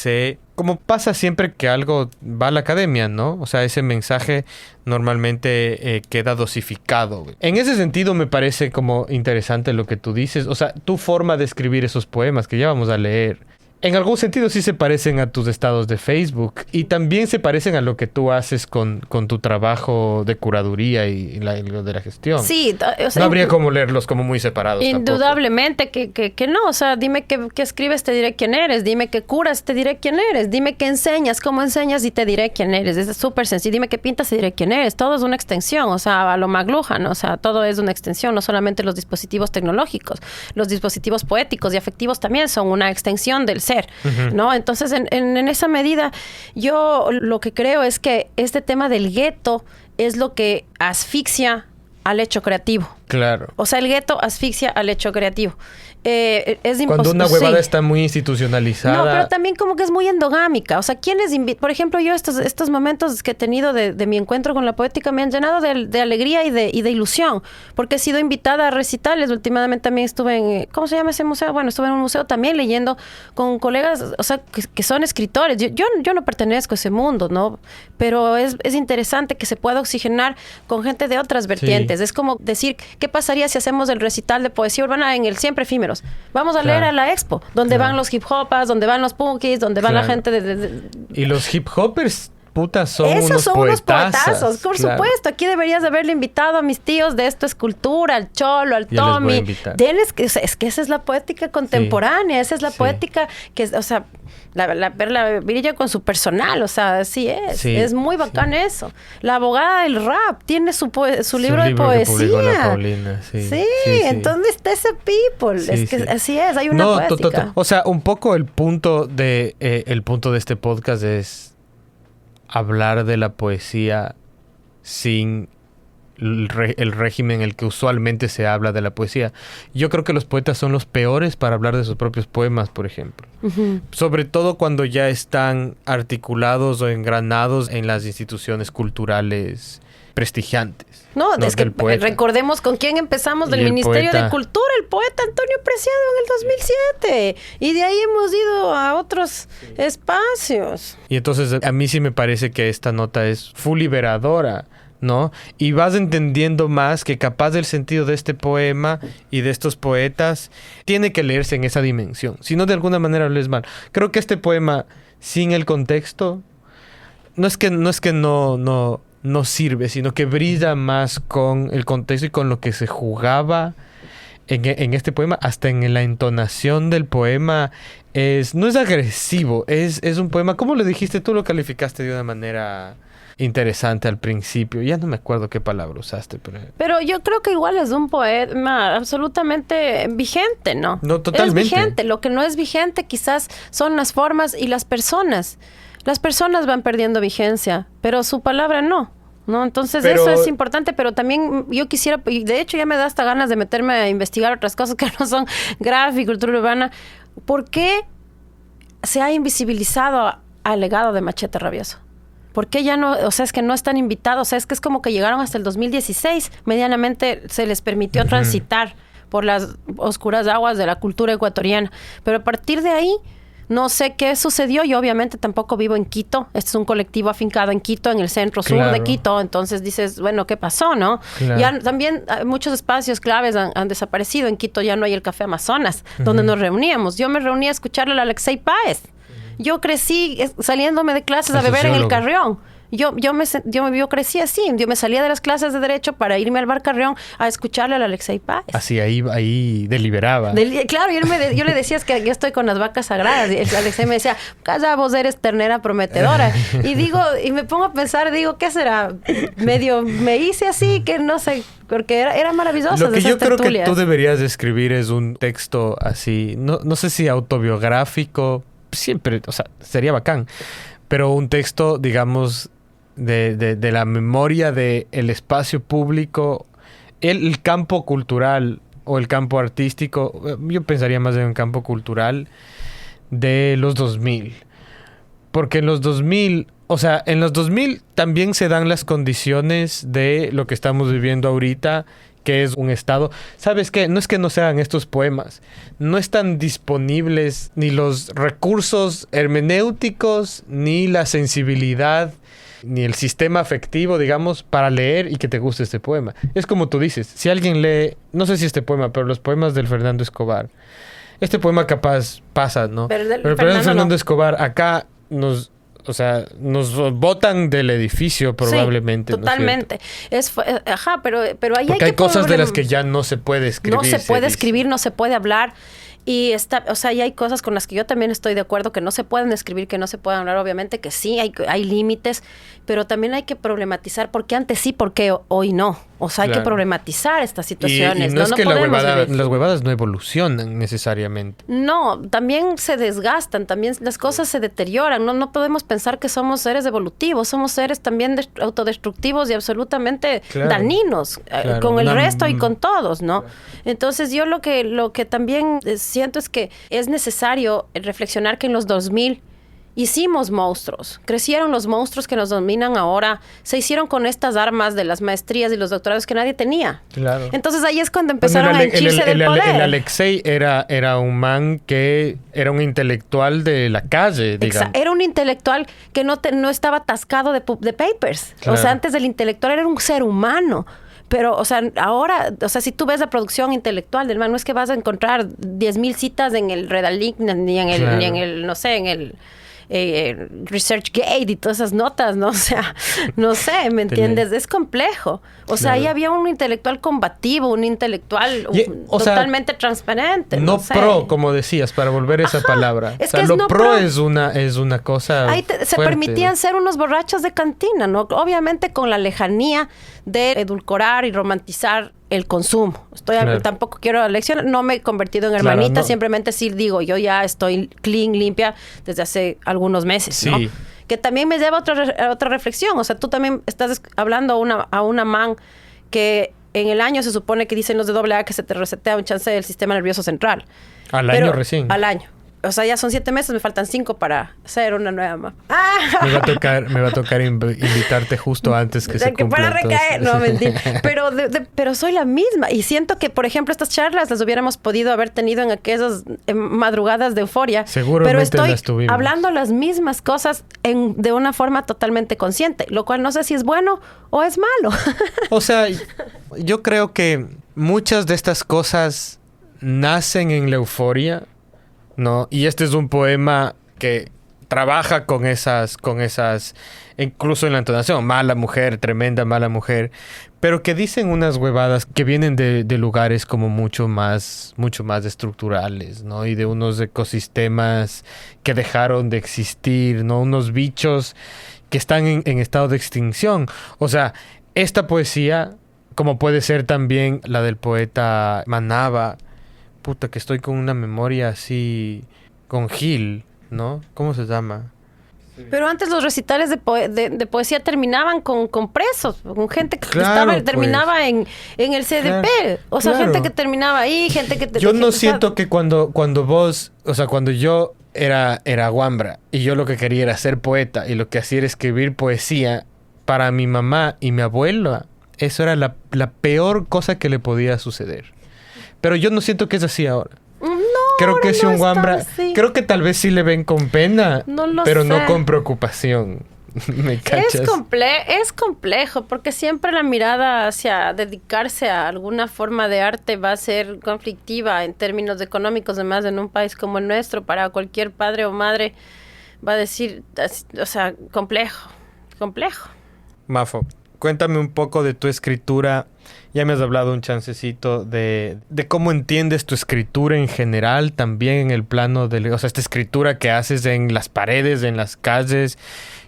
como pasa siempre que algo va a la academia, ¿no? O sea, ese mensaje normalmente queda dosificado, güey. En ese sentido me parece como interesante lo que tú dices. O sea, tu forma de escribir esos poemas que ya vamos a leer, en algún sentido sí se parecen a tus estados de Facebook, y también se parecen a lo que tú haces con tu trabajo de curaduría y lo de la gestión. Sí, o sea, no habría como leerlos como muy separados. Indudablemente que no. O sea, dime que escribes, te diré quién eres. Dime que curas, te diré quién eres. Dime que enseñas, cómo enseñas, y te diré quién eres. Es súper sencillo. Dime que pintas, te diré quién eres. Todo es una extensión, o sea, a lo McLuhan. O sea, todo es una extensión, no solamente los dispositivos tecnológicos. Los dispositivos poéticos y afectivos también son una extensión del ser, ¿no? Entonces, en esa medida, yo lo que creo es que este tema del gueto es lo que asfixia al hecho creativo. Claro. O sea, el gueto asfixia al hecho creativo. Cuando una huevada está muy institucionalizada. No, pero también como que es muy endogámica. O sea, ¿quiénes por ejemplo, yo estos momentos que he tenido de mi encuentro con la poética me han llenado de alegría y de ilusión. Porque he sido invitada a recitales. Últimamente también estuve en... ¿Cómo se llama ese museo? Bueno, estuve en un museo también leyendo con colegas, o sea, que son escritores. Yo no pertenezco a ese mundo, ¿no? Pero es interesante que se pueda oxigenar con gente de otras vertientes. Sí. Es como decir, ¿qué pasaría si hacemos el recital de poesía urbana en el Siempre Efímeros? Vamos a leer a la expo, donde van los hip hopas, donde van los punkis, donde van la gente Y los hip hoppers, puta, son unos poetazos. Por claro. Supuesto, aquí deberías haberle invitado a mis tíos de Esto es Cultura, al Cholo, al Tommy. Es que esa es la poética contemporánea, esa es la poética que, o sea, la Virilla con su personal, o sea, así es. Sí, es muy bacán eso. La abogada del rap tiene su libro de poesía. Paulina, sí, entonces está ese people. Es que así es, hay una poética. O sea, un poco el punto de este podcast es hablar de la poesía sin el régimen en el que usualmente se habla de la poesía. Yo creo que los poetas son los peores para hablar de sus propios poemas, por ejemplo. Uh-huh. Sobre todo cuando ya están articulados o engranados en las instituciones culturales prestigiantes. No, es que recordemos con quién empezamos del Ministerio de Cultura, el poeta Antonio Preciado en el 2007. Y de ahí hemos ido a otros espacios. Y entonces a mí sí me parece que esta nota es full liberadora, ¿no? Y vas entendiendo más que capaz el sentido de este poema y de estos poetas tiene que leerse en esa dimensión. Si no, de alguna manera lo es mal. Creo que este poema, sin el contexto, no es que no sirve, sino que brilla más con el contexto y con lo que se jugaba en este poema, hasta en la entonación del poema, no es agresivo, es un poema, ¿cómo lo dijiste? Tú lo calificaste de una manera interesante al principio. Ya no me acuerdo qué palabra usaste, pero yo creo que igual es un poema absolutamente vigente, ¿no? No, totalmente. Es vigente. Lo que no es vigente quizás son las formas y las personas. Las personas van perdiendo vigencia, pero su palabra no. ¿No? Entonces eso es importante, pero también yo quisiera, y de hecho ya me da hasta ganas de meterme a investigar otras cosas que no son gráfica, cultura urbana. ¿Por qué se ha invisibilizado al legado de Machete Rabioso? ¿Por qué ya no? O sea, es que no están invitados. O sea, es que es como que llegaron hasta el 2016. Medianamente se les permitió transitar por las oscuras aguas de la cultura ecuatoriana. Pero a partir de ahí, no sé qué sucedió. Yo obviamente tampoco vivo en Quito. Este es un colectivo afincado en Quito, en el centro sur de Quito. Entonces dices, bueno, ¿qué pasó, no? Claro. Ya también muchos espacios claves han desaparecido. En Quito ya no hay el Café Amazonas, donde nos reuníamos. Yo me reunía a escucharle al Alexei Páez. Yo crecí saliéndome de clases a beber en el Carrión. Yo crecí así. Yo me salía de las clases de Derecho para irme al bar Carrión a escucharle al Alexei Páez. Así, ahí deliberaba. Claro, yo le decía, es que yo estoy con las vacas sagradas. Y el Alexei me decía, calla, vos eres ternera prometedora. Y me pongo a pensar, ¿qué será? Me hice así, que no sé, porque era maravilloso. Lo que yo creo que tú deberías escribir es un texto así, no sé si autobiográfico, siempre, o sea, sería bacán, pero un texto, digamos, de la memoria del espacio público, el campo cultural o el campo artístico. Yo pensaría más en un campo cultural de los 2000. Porque en los 2000, o sea, en los 2000 también se dan las condiciones de lo que estamos viviendo ahorita, que es un estado. ¿Sabes qué? No es que no se hagan estos poemas. No están disponibles ni los recursos hermenéuticos, ni la sensibilidad, ni el sistema afectivo, digamos, para leer y que te guste este poema. Es como tú dices, si alguien lee, no sé si este poema, pero los poemas del Fernando Escobar, este poema capaz pasa, ¿no? Pero el Fernando Escobar acá nos botan del edificio probablemente. Sí, totalmente. ¿No? Pero ahí porque hay cosas de las que ya no se puede escribir. No se puede escribir, no se puede hablar. Y y hay cosas con las que yo también estoy de acuerdo, que no se pueden escribir, que no se pueden hablar. Obviamente que sí, hay límites, pero también hay que problematizar por qué antes sí, por qué hoy no. O sea, hay que problematizar estas situaciones. Y no es que las huevadas no evolucionan necesariamente. No, también se desgastan, también las cosas se deterioran. No podemos pensar que somos seres evolutivos, somos seres también autodestructivos y absolutamente dañinos con el resto y con todos, ¿no? Claro. Entonces yo lo que también siento es que es necesario reflexionar que en los 2000 hicimos monstruos, crecieron los monstruos que nos dominan ahora, se hicieron con estas armas de las maestrías y los doctorados que nadie tenía. Claro. Entonces ahí es cuando empezaron a henchirse del poder. El Alexei era un man que era un intelectual de la calle, digamos. Era un intelectual que no estaba atascado de papers. Claro. O sea, antes del intelectual era un ser humano. Pero, o sea, ahora, o sea, si tú ves la producción intelectual del man, no es que vas a encontrar 10,000 citas en el Redalic, ni en el, no sé, en el ResearchGate y todas esas notas, ¿no? O sea, no sé, ¿me entiendes? Es complejo. O sea, ahí había un intelectual combativo, un intelectual totalmente transparente. No sé. Pro, como decías, para volver a esa palabra. Es o sea, que lo pro es una cosa ahí se fuerte, permitían ¿no? ser unos borrachos de cantina, ¿no? Obviamente con la lejanía de edulcorar y romantizar el consumo. Tampoco quiero leccionar, no me he convertido en hermanita, claro, no. Simplemente sí digo, yo ya estoy clean, limpia desde hace algunos meses, ¿no? Sí. Que también me lleva a otra reflexión. O sea, tú también estás hablando a una man que en el año se supone que dicen los de AA que se te resetea un chance del sistema nervioso central. Año recién. Al año. O sea, ya son 7 meses, me faltan 5 para ser una nueva mamá. Me va a tocar invitarte justo antes que se cumpla. Para recaer. No, mentira. Pero soy la misma. Y siento que, por ejemplo, estas charlas las hubiéramos podido haber tenido en aquellas madrugadas de euforia. Seguramente pero las tuvimos. Hablando las mismas cosas de una forma totalmente consciente. Lo cual no sé si es bueno o es malo. O sea, yo creo que muchas de estas cosas nacen en la euforia, ¿no? Y este es un poema que trabaja con esas, incluso en la entonación, mala mujer, tremenda mala mujer. pero que dicen unas huevadas que vienen de lugares como mucho más estructurales, ¿no? Y de unos ecosistemas que dejaron de existir, ¿no? Unos bichos que están en estado de extinción. O sea, esta poesía, como puede ser también la del poeta Manaba, puta, que estoy con una memoria así, con Gil, ¿no? ¿Cómo se llama? Pero antes los recitales de poesía terminaban con presos, con gente que terminaba en el CDP. Claro, o sea, gente que terminaba ahí, gente que... Yo no siento que cuando vos, o sea, cuando yo era guambra y yo lo que quería era ser poeta y lo que hacía era escribir poesía, para mi mamá y mi abuela, eso era la peor cosa que le podía suceder. Pero yo no siento que es así ahora. Creo que si un guambra, creo que tal vez sí le ven con pena, pero no con preocupación. ¿Me cachas? Es complejo, porque siempre la mirada hacia dedicarse a alguna forma de arte va a ser conflictiva en términos económicos, además en un país como el nuestro, para cualquier padre o madre va a decir, o sea, complejo. Mafo, cuéntame un poco de tu escritura. Ya me has hablado un chancecito de cómo entiendes tu escritura en general, también en el plano de... O sea, esta escritura que haces en las paredes, en las calles,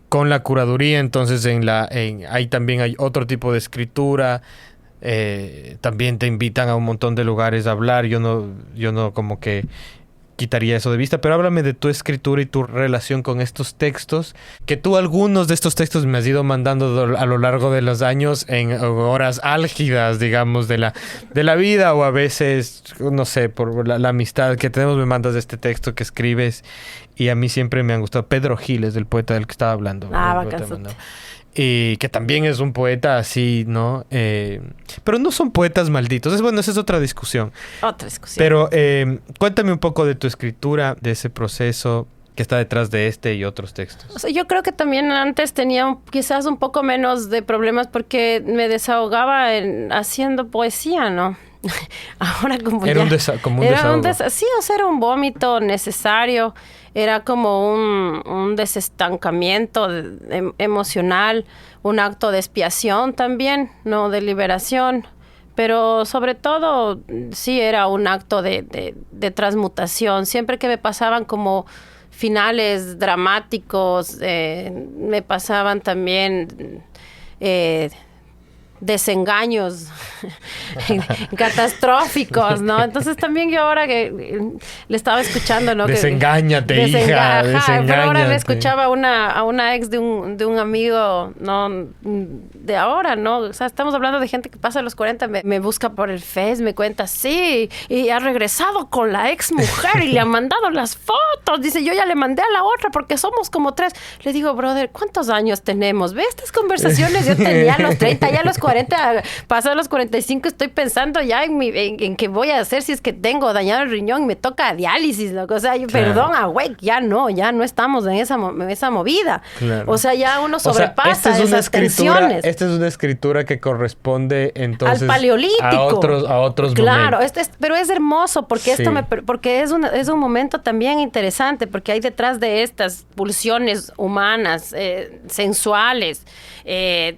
con la curaduría. Entonces, ahí también hay otro tipo de escritura. También te invitan a un montón de lugares a hablar. Yo no como que quitaría eso de vista, pero háblame de tu escritura y tu relación con estos textos, que tú algunos de estos textos me has ido mandando a lo largo de los años en horas álgidas, digamos, de la vida, o a veces, no sé, por la amistad que tenemos, me mandas este texto que escribes y a mí siempre me han gustado. Pedro Gil es el poeta del que estaba hablando. Bacán. Y que también es un poeta así, ¿no? Pero no son poetas malditos. Esa es otra discusión. Pero cuéntame un poco de tu escritura, de ese proceso que está detrás de este y otros textos. O sea, yo creo que también antes tenía quizás un poco menos de problemas porque me desahogaba haciendo poesía, ¿no? Ahora como era un desahogo. Sí, o sea, era un vómito necesario. Era como un desestancamiento emocional, un acto de expiación también, ¿no? De liberación. Pero sobre todo, sí era un acto de transmutación. Siempre que me pasaban como finales dramáticos, me pasaban también... desengaños catastróficos, ¿no? Entonces también yo ahora que le estaba escuchando, ¿no? Desengáñate, hija, desengáñate. Pero ahora le escuchaba a una ex de un amigo, ¿no? De ahora, ¿no? O sea, estamos hablando de gente que pasa a los 40, me busca por el Face, me cuenta, sí, y ha regresado con la ex mujer y le ha mandado las fotos. Dice, yo ya le mandé a la otra porque somos como 3. Le digo, brother, ¿cuántos años tenemos? Ve, estas conversaciones yo tenía a los 30, ya a los 40, pasados los 45, estoy pensando ya en qué voy a hacer si es que tengo dañado el riñón y me toca diálisis, loco. O sea, perdón, güey, ya no estamos en esa movida. Claro. O sea, ya uno sobrepasa esas tensiones. Esta es una escritura que corresponde entonces al paleolítico. A otros claro, momentos. Pero es hermoso porque porque es un momento también interesante, porque hay detrás de estas pulsiones humanas, sensuales,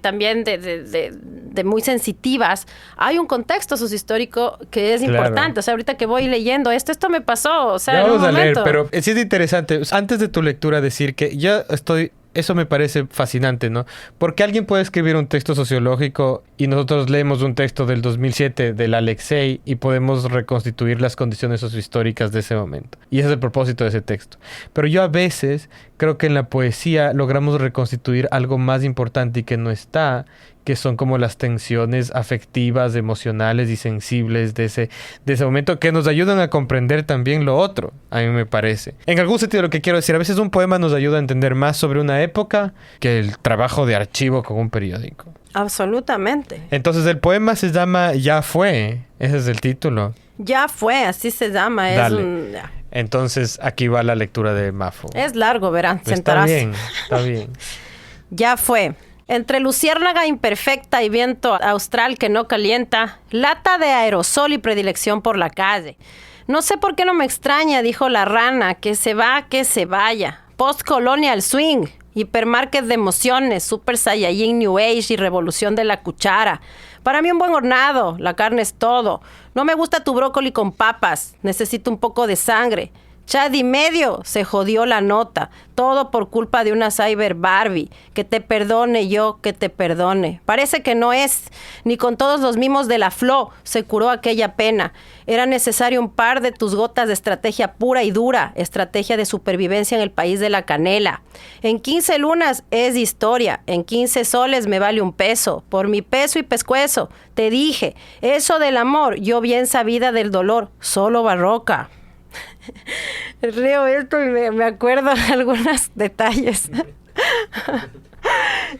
también de muy sensitivas, hay un contexto sociohistórico que es importante. Claro. O sea, ahorita que voy leyendo esto me pasó, o sea, vamos a leer, pero sí es interesante. Antes de tu lectura decir que ya estoy... Eso me parece fascinante, ¿no? Porque alguien puede escribir un texto sociológico y nosotros leemos un texto del 2007 del Alexei y podemos reconstituir las condiciones sociohistóricas de ese momento. Y ese es el propósito de ese texto. Pero yo a veces creo que en la poesía logramos reconstituir algo más importante y que no está, que son como las tensiones afectivas, emocionales y sensibles de ese momento, que nos ayudan a comprender también lo otro, a mí me parece. En algún sentido lo que quiero decir, a veces un poema nos ayuda a entender más sobre una época que el trabajo de archivo con un periódico. Absolutamente. Entonces el poema se llama Ya fue, ese es el título. Ya fue, así se llama. Dale. Entonces aquí va la lectura de Mafo. Es largo, verán, sentarás. Está bien. Ya fue. Entre luciérnaga imperfecta y viento austral que no calienta, lata de aerosol y predilección por la calle. No sé por qué no me extraña, dijo la rana, que se va, que se vaya. Post-colonial swing, Hipermarket de emociones, Super Saiyajin New Age y revolución de la cuchara. Para mí un buen hornado, la carne es todo. No me gusta tu brócoli con papas, necesito un poco de sangre. Chad y medio, se jodió la nota. Todo por culpa de una cyber Barbie. Que te perdone yo, que te perdone. Parece que no es. Ni con todos los mimos de la Flo se curó aquella pena. Era necesario un par de tus gotas de estrategia pura y dura. Estrategia de supervivencia en el país de la canela. En 15 lunas es historia. En 15 soles me vale un peso. Por mi peso y pescuezo. Te dije, eso del amor, yo bien sabida del dolor. Solo barroca. Río esto y me acuerdo de algunos detalles.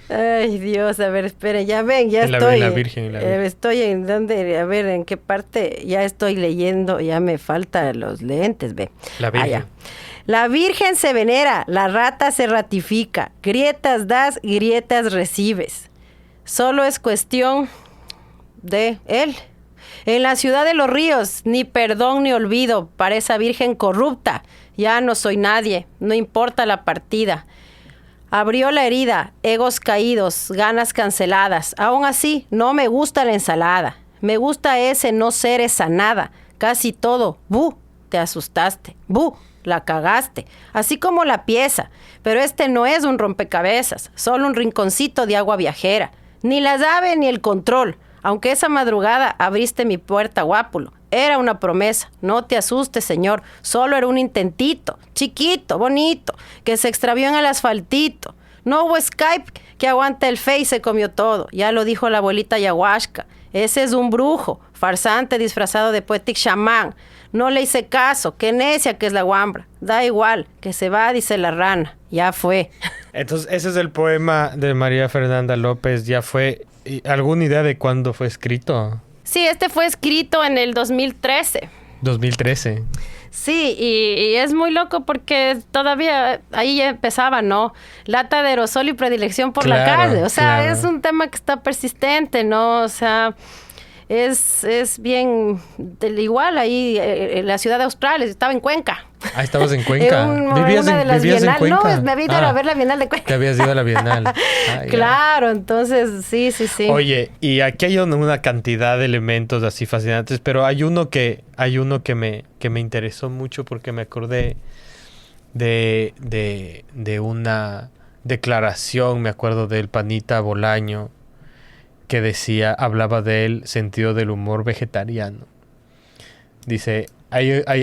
Ay, Dios, a ver, espere, ya ven, ya estoy. La Virgen. Estoy en donde, a ver, en qué parte ya estoy leyendo, ya me faltan los lentes, ve. La Virgen. La Virgen se venera, la rata se ratifica, grietas das, grietas recibes. Solo es cuestión de él. En la ciudad de los ríos, ni perdón ni olvido para esa virgen corrupta. Ya no soy nadie, no importa la partida. Abrió la herida, egos caídos, ganas canceladas. Aún así, no me gusta la ensalada. Me gusta ese no ser esa nada. Casi todo. ¡Bu! Te asustaste. ¡Bu! La cagaste. Así como la pieza. Pero este no es un rompecabezas, solo un rinconcito de agua viajera. Ni la llave ni el control. Aunque esa madrugada abriste mi puerta, guápulo. Era una promesa. No te asustes, señor. Solo era un intentito. Chiquito, bonito. Que se extravió en el asfaltito. No hubo Skype que aguante el Face y se comió todo. Ya lo dijo la abuelita Ayahuasca. Ese es un brujo. Farsante disfrazado de poetic chamán. No le hice caso. Qué necia que es la guambra. Da igual. Que se va, dice la rana. Ya fue. Entonces, ese es el poema de María Fernanda López. Ya fue... ¿Alguna idea de cuándo fue escrito? Sí, este fue escrito en el 2013. 2013. Sí, y es muy loco porque todavía ahí ya empezaba, ¿no? Lata de aerosol y predilección por la calle. O sea, es un tema que está persistente, ¿no? O sea, es bien igual ahí en la ciudad de Australia. Estaba en Cuenca. Ah, estabas en Cuenca. ¿Vivías en Cuenca? No, me había ido a ver la Bienal de Cuenca. Te habías ido a la Bienal. Claro, entonces, sí. Oye, y aquí hay una cantidad de elementos así fascinantes, pero hay uno que me interesó mucho porque me acordé de una declaración, me acuerdo del Panita Bolaño, que hablaba del sentido del humor vegetariano. Dice...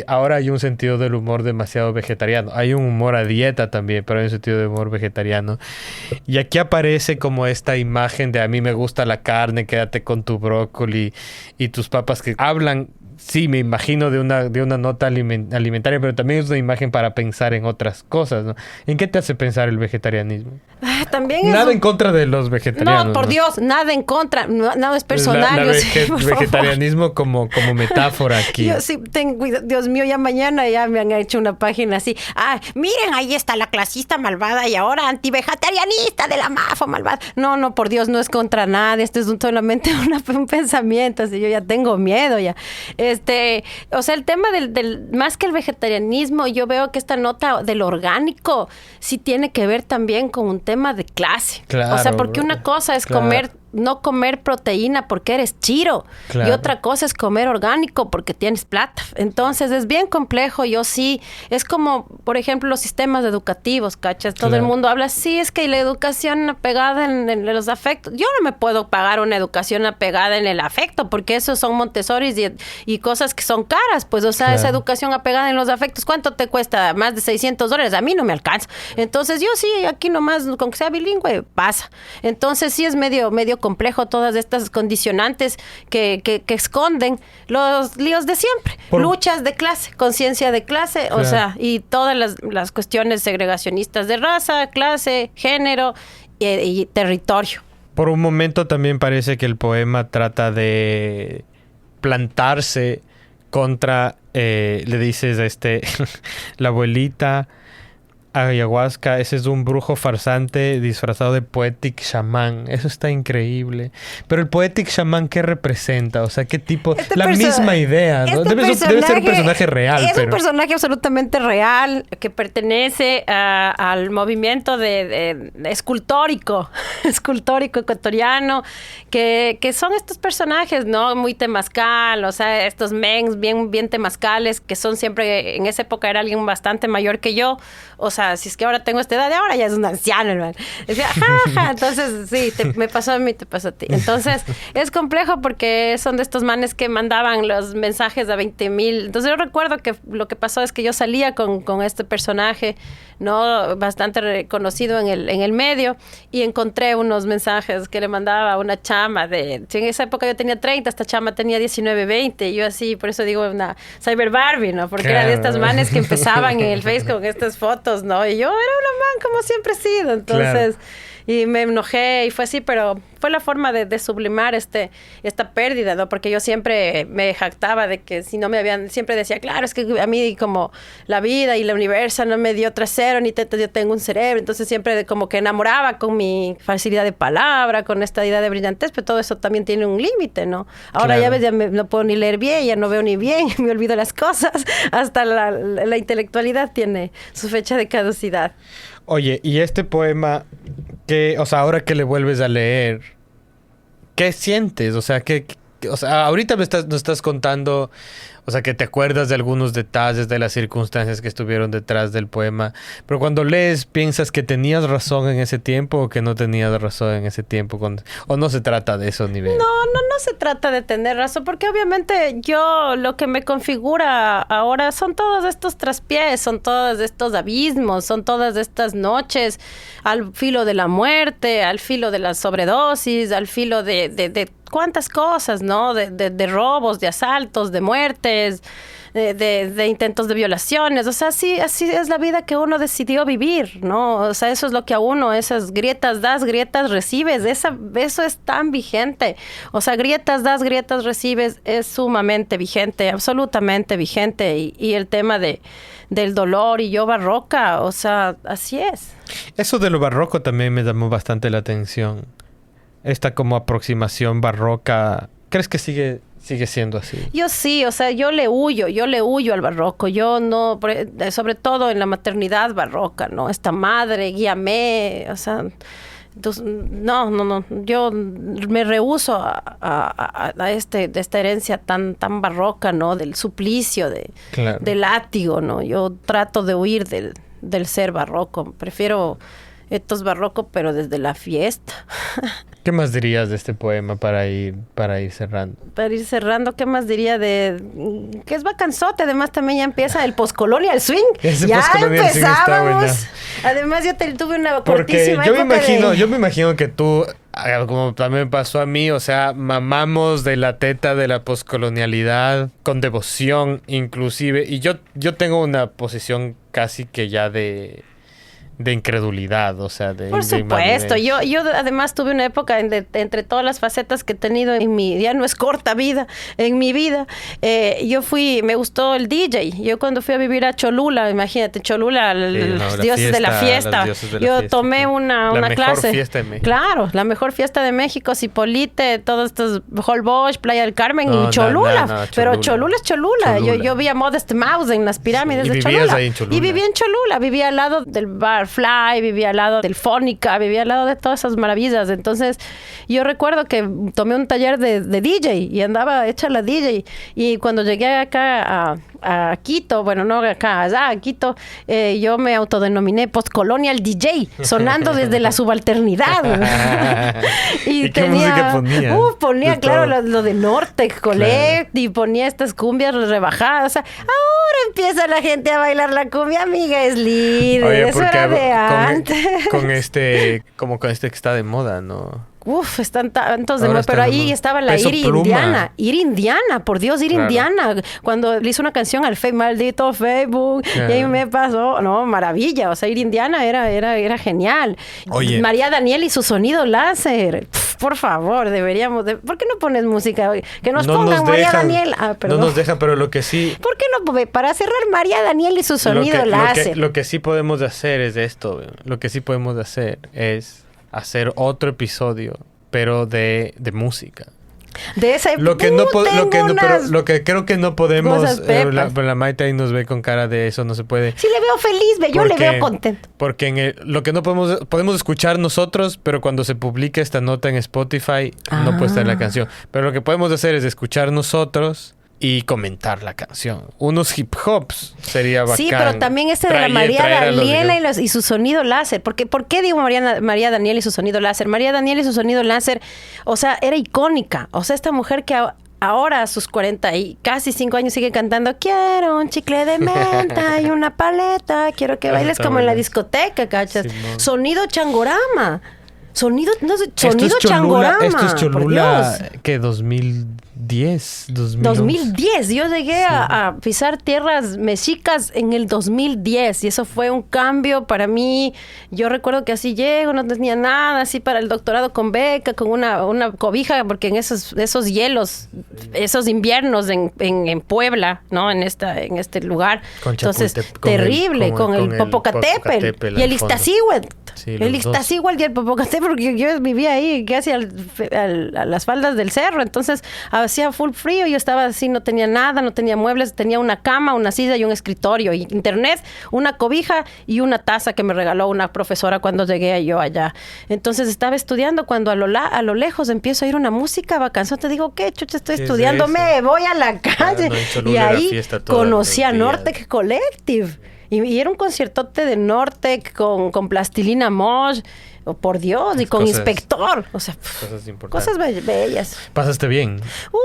Ahora hay un sentido del humor demasiado vegetariano. Hay un humor a dieta también, pero hay un sentido de humor vegetariano. Y aquí aparece como esta imagen de a mí me gusta la carne, quédate con tu brócoli y tus papas que hablan, sí, me imagino de una nota alimentaria, pero también es una imagen para pensar en otras cosas, ¿no? ¿En qué te hace pensar el vegetarianismo? También nada en contra de los vegetarianos. No, por Dios, nada en contra. Nada es personal. Vegetarianismo como metáfora aquí. Yo sí tengo, Dios mío, ya mañana ya me han hecho una página así. Ah, miren, ahí está la clasista malvada y ahora antivegetarianista de la MAFA malvada. No, por Dios, no es contra nada. Esto es solamente un pensamiento. Así yo ya tengo miedo ya. O sea, el tema del más que el vegetarianismo, yo veo que esta nota del orgánico sí tiene que ver también con un tema de clase. Claro, o sea, porque una cosa es no comer proteína porque eres chiro. Claro. Y otra cosa es comer orgánico porque tienes plata. Entonces es bien complejo. Yo sí, es como, por ejemplo, los sistemas educativos, ¿cachas? Todo el mundo habla, sí, es que la educación apegada en los afectos. Yo no me puedo pagar una educación apegada en el afecto porque esos son Montessori y cosas que son caras. Pues, o sea, esa educación apegada en los afectos, ¿cuánto te cuesta? Más de $600. A mí no me alcanza. Entonces yo sí, aquí nomás, con que sea bilingüe, pasa. Entonces sí es medio complejo todas estas condicionantes que esconden los líos de siempre. Luchas de clase, conciencia de clase, o sea, y todas las cuestiones segregacionistas de raza, clase, género y territorio. Por un momento también parece que el poema trata de plantarse contra, le dices la abuelita ayahuasca, ese es un brujo farsante disfrazado de poetic shaman. Eso está increíble. Pero el poetic shaman, ¿qué representa? O sea, ¿qué tipo? La misma idea, ¿no? Debe ser un personaje real. Es un personaje absolutamente real que pertenece al movimiento de escultórico ecuatoriano, que son estos personajes, ¿no? Muy temazcal, o sea, estos mens bien temazcales, que son siempre, en esa época era alguien bastante mayor que yo. O sea, si es que ahora tengo esta edad, ahora ya es un anciano, hermano. Decía, jaja. Entonces, sí, me pasó a mí, te pasó a ti. Entonces, es complejo porque son de estos manes que mandaban los mensajes a 20,000. Entonces, yo recuerdo que lo que pasó es que yo salía con este personaje, ¿no? Bastante reconocido en el medio, y encontré unos mensajes que le mandaba a una chama de... Si en esa época yo tenía 30, esta chama tenía 19, 20. Y yo así, por eso digo una Cyber Barbie, ¿no? Porque era de estas manes que empezaban en el Face con estas fotos, ¿no? Y yo era una man como siempre he sido. Entonces... Claro. Y me enojé y fue así, pero fue la forma de sublimar esta pérdida, ¿no? Porque yo siempre me jactaba de que si no me habían... Siempre decía, claro, es que a mí como la vida y la universo no me dio trasero, ni yo tengo un cerebro. Entonces siempre como que enamoraba con mi facilidad de palabra, con esta idea de brillantez, pero todo eso también tiene un límite, ¿no? Ahora claro. Ya ves, no puedo ni leer bien, ya no veo ni bien, me olvido las cosas. Hasta la intelectualidad tiene su fecha de caducidad. Oye, y este poema, o sea, ahora que le vuelves a leer, ¿qué sientes? O sea, ahorita nos estás contando, o sea, que te acuerdas de algunos detalles de las circunstancias que estuvieron detrás del poema, pero cuando lees, ¿piensas que tenías razón en ese tiempo o que no tenías razón en ese tiempo? ¿O no se trata de esos niveles? No se trata de tener razón, porque obviamente lo que me configura ahora son todos estos traspiés, son todos estos abismos, son todas estas noches al filo de la muerte, al filo de la sobredosis, al filo de cuántas cosas, ¿no? De robos, de asaltos, de muertes, de intentos de violaciones. O sea, así es la vida que uno decidió vivir, ¿no? O sea, eso es lo que a uno, esas grietas das, grietas recibes. Eso es tan vigente. O sea, grietas das, grietas recibes es sumamente vigente, absolutamente vigente. Y el tema del dolor y yo barroca, o sea, así es. Eso de lo barroco también me llamó bastante la atención. Esta como aproximación barroca, ¿crees que sigue siendo así? Yo sí, o sea, yo le huyo al barroco. Yo no, sobre todo en la maternidad barroca, ¿no? Esta madre, guíame, o sea, no. Yo me rehúso a esta herencia tan barroca, ¿no? Del suplicio, claro. Del látigo, ¿no? Yo trato de huir del ser barroco. Prefiero estos barrocos, pero desde la fiesta. ¿Qué más dirías de este poema para ir cerrando? Para ir cerrando, ¿qué más diría que es bacanzote? Además, también ya empieza el postcolonial swing. Ya empezábamos. Además, yo tuve una cortísima época yo me imagino que tú, como también pasó a mí, o sea, mamamos de la teta de la postcolonialidad con devoción, inclusive. Y yo tengo una posición casi que ya de incredulidad, o sea, por supuesto. Yo además tuve una época entre todas las facetas que he tenido en mi, ya no es corta vida, en mi vida, me gustó el DJ. Yo cuando fui a vivir a Cholula, imagínate, Cholula, los dioses de la fiesta. Yo tomé una clase. La mejor fiesta de México. Claro, la mejor fiesta de México, Cipolite, todos estos, Holbox, Playa del Carmen y Cholula. No, pero Cholula es Cholula. Yo vi a Modest Mouse en las pirámides de Cholula. Ahí en Cholula. Y vivía en Cholula, vivía al lado del bar Fly, vivía al lado del Fónica, vivía al lado de todas esas maravillas. Entonces, yo recuerdo que tomé un taller de DJ y andaba hecha la DJ. Y cuando llegué acá a Quito, bueno, no acá, allá a Quito, yo me autodenominé postcolonial DJ, sonando desde la subalternidad. ¿Y qué música ponía? Ponía, claro, lo de Norte Collect, claro. Y ponía estas cumbias rebajadas. O sea, ahora empieza la gente a bailar la cumbia, amiga, es líder. Oye, eso era de antes. Con este que está de moda, ¿no? Están tantos de moda, pero ahí estaba la Ir Indiana, por Dios, Ir Indiana. Cuando le hizo una canción al maldito Facebook, y ahí me pasó, no, maravilla, o sea, Ir Indiana era genial. Oye. María Daniel y su sonido láser. por favor, deberíamos de... ¿Por qué no pones música hoy? Que nos No pongan nos María dejan. Daniel. Perdón. No nos dejan, pero lo que sí... ¿Por qué no? Para cerrar, María Daniel y su sonido láser. Lo que sí podemos hacer es esto. Lo que sí podemos hacer es hacer otro episodio, pero de música. De esa Lo que creo que no podemos, la Maite ahí nos ve con cara de eso, no se puede. Sí, le veo feliz, yo le veo contento. Porque lo que no podemos escuchar nosotros, pero cuando se publique esta nota en Spotify, no puede estar la canción. Pero lo que podemos hacer es escuchar nosotros y comentar la canción. Unos hip hops sería bacán. Sí, pero también de la María Daniela y su sonido láser. ¿Por qué digo María Daniela y su sonido láser? María Daniela y su sonido láser, o sea, era icónica. O sea, esta mujer que ahora a sus 40 y casi 5 años sigue cantando: quiero un chicle de menta y una paleta, quiero que bailes como en la discoteca, ¿cachas? Sí, no. Sonido changorama. Sonido changorama. Esto es Cholula, ¿qué? 2010, 2010. Yo llegué a pisar tierras mexicas en el 2010 y eso fue un cambio para mí. Yo recuerdo que así llego, no tenía nada, así para el doctorado con beca, con una cobija, porque en esos hielos, esos inviernos en Puebla, ¿no? En este lugar. Entonces, terrible, con el Popocatépetl y el Iztaccíhuatl. Sí, el Iztaccíhuatl y el Popocatépetl, porque yo vivía ahí casi a las faldas del cerro, entonces hacía full frío, yo estaba así, no tenía nada, no tenía muebles, tenía una cama, una silla y un escritorio, y internet, una cobija y una taza que me regaló una profesora cuando llegué yo allá. Entonces estaba estudiando cuando a lo lejos empiezo a oír una música bacán. Te digo, ¿qué chucha estoy estudiando? Me voy a la calle. Y ahí conocí a Nortec Collective. Y era un conciertote de Nortec con Plastilina Mosh, por Dios, y con Inspector. O sea, cosas bellas. ¿Pasaste bien? Yo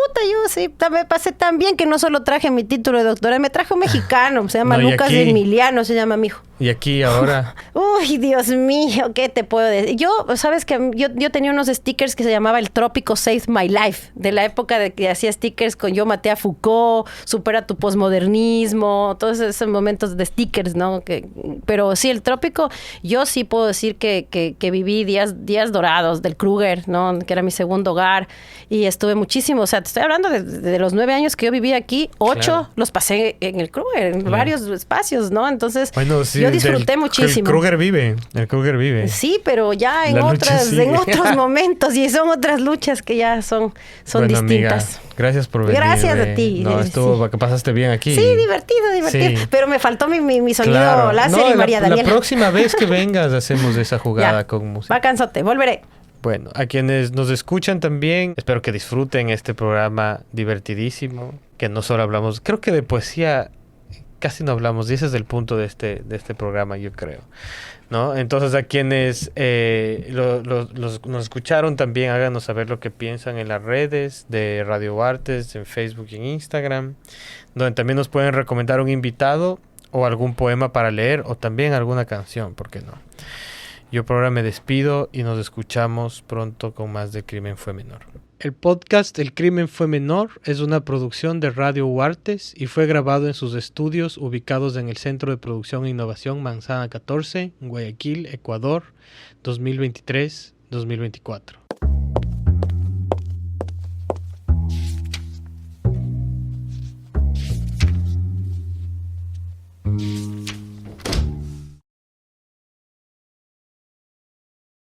sí, me pasé tan bien que no solo traje mi título de doctora, me traje un mexicano, se llama Lucas Emiliano, se llama mi hijo. ¿Y aquí ahora? Uy, Dios mío, ¿qué te puedo decir? ¿Sabes que yo tenía unos stickers que se llamaba El Trópico Save My Life, de la época de que hacía stickers con Yo maté a Foucault, Supera tu posmodernismo, todos esos momentos de stickers, ¿no? Pero sí, el trópico, yo sí puedo decir que viví días dorados del Kruger, ¿no? Que era mi segundo hogar, y estuve muchísimo, o sea, te estoy hablando de los 9 años que yo viví aquí, 8 los pasé en el Kruger, en varios espacios, ¿no? Entonces, bueno, sí, yo disfruté muchísimo. El Kruger vive. Sí, pero ya en otros momentos, y son otras luchas que ya son distintas. Amiga, gracias por venir. Gracias a ti. No, estuvo, que pasaste bien aquí. Sí, divertido. Sí. Pero me faltó mi sonido láser y María Daniela. La próxima vez que vengas hacemos esa jugada con música. Va cansote, volveré. Bueno, a quienes nos escuchan también, espero que disfruten este programa divertidísimo, que no solo hablamos, creo que de poesía casi no hablamos, y ese es el punto de este programa, yo creo, ¿no? Entonces, a quienes nos escucharon también, háganos saber lo que piensan en las redes de Radio Artes, en Facebook y en Instagram, donde también nos pueden recomendar un invitado o algún poema para leer, o también alguna canción, ¿por qué no? Yo por ahora me despido y nos escuchamos pronto con más de Crimen Fue Menor. El podcast El Crimen Fue Menor es una producción de Radio Huartes y fue grabado en sus estudios ubicados en el Centro de Producción e Innovación Manzana 14, en Guayaquil, Ecuador, 2023-2024.